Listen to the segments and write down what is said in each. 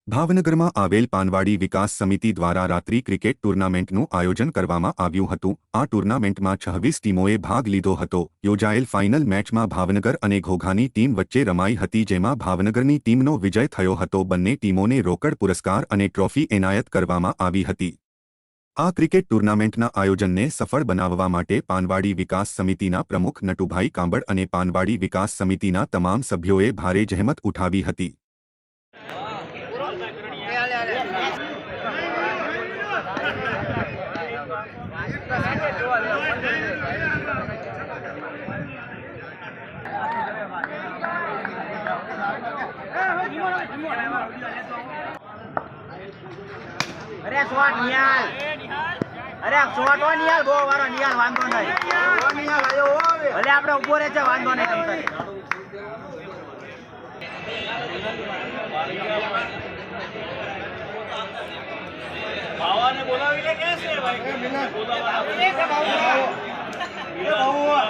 ભાવનગર में आवेल पानवाड़ी विकास समिति द्वारा रात्रि क्रिकेट टूर्नामेंटનું आयोजन કરવામાં આવ્યું હતું। આ ટૂર્નામેન્ટમાં 26 ટીમોએ ભાગ લીધો હતો। યોજાયેલ ફાઇનલ મેચમાં ભાવનગર અને ઘોઘાની ટીમ વચ્ચે રમાઈ હતી, જેમાં ભાવનગરની ટીમનો વિજય થયો હતો। બંને ટીમોને રોકડ પુરસ્કાર અને ટ્રોફી એનાયત કરવામાં આવી હતી। આ ક્રિકેટ ટૂર્નામેન્ટના આયોજનને સફળ બનાવવા માટે પાનવાડી વિકાસ સમિતિના પ્રમુખ નટુભાઈ કાંબળ અને પાનવાડી વિકાસ સમિતિના તમામ સભ્યોએ ભારે જહેમત ઉઠાવી હતી। अरे शॉट निहाल, अरे शॉट हो निहाल, बो वारो निहाल वांधो नहीं, ओ निहाल आयो हो भले આપણે ઉભો રહે છે, વાંધો નહીં તમતારે બાવાને બોલાવી લે કે છે ભાઈ મિલા બોલાવા લે કે બાવા એ બાવા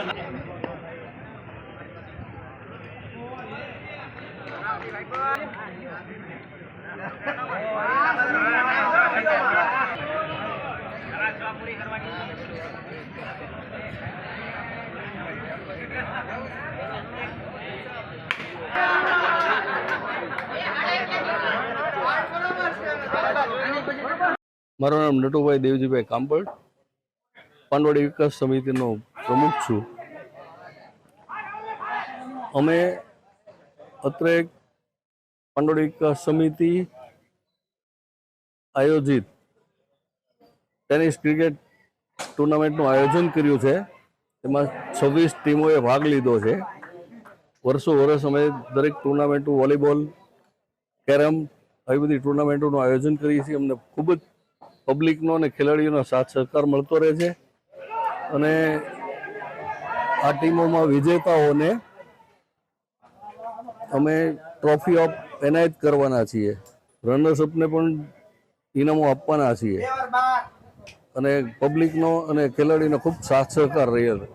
મારું નામ નટુભાઈ દેવજીભાઈ કાંબળ, પાનવાડી વિકાસ સમિતિનો પ્રમુખ છું। અમે અત્રે પાનવાડી વિકાસ સમિતિ આયોજિત ટેનિસ ક્રિકેટ ટુર્નામેન્ટનું આયોજન કર્યું છે। એમાં 26 ટીમોએ ભાગ લીધો છે। વર્ષો અમે દરેક ટુર્નામેન્ટો, વોલીબોલ, કેરમ આવી બધી ટુર્નામેન્ટોનું આયોજન કરીએ છીએ। અમને ખૂબ જ પબ્લિકનો અને ખેલાડીઓનો સાથ સહકાર મળતો રહે છે અને આ ટીમોમાં વિજેતાઓને અમે ટ્રોફી ઓફ એનાયત કરવાના છીએ। રનર્સઅપને પણ ઇનામો આપવાના છીએ અને પબ્લિકનો અને ખેલાડીનો ખૂબ સાથ સહકાર રહ્યો છે।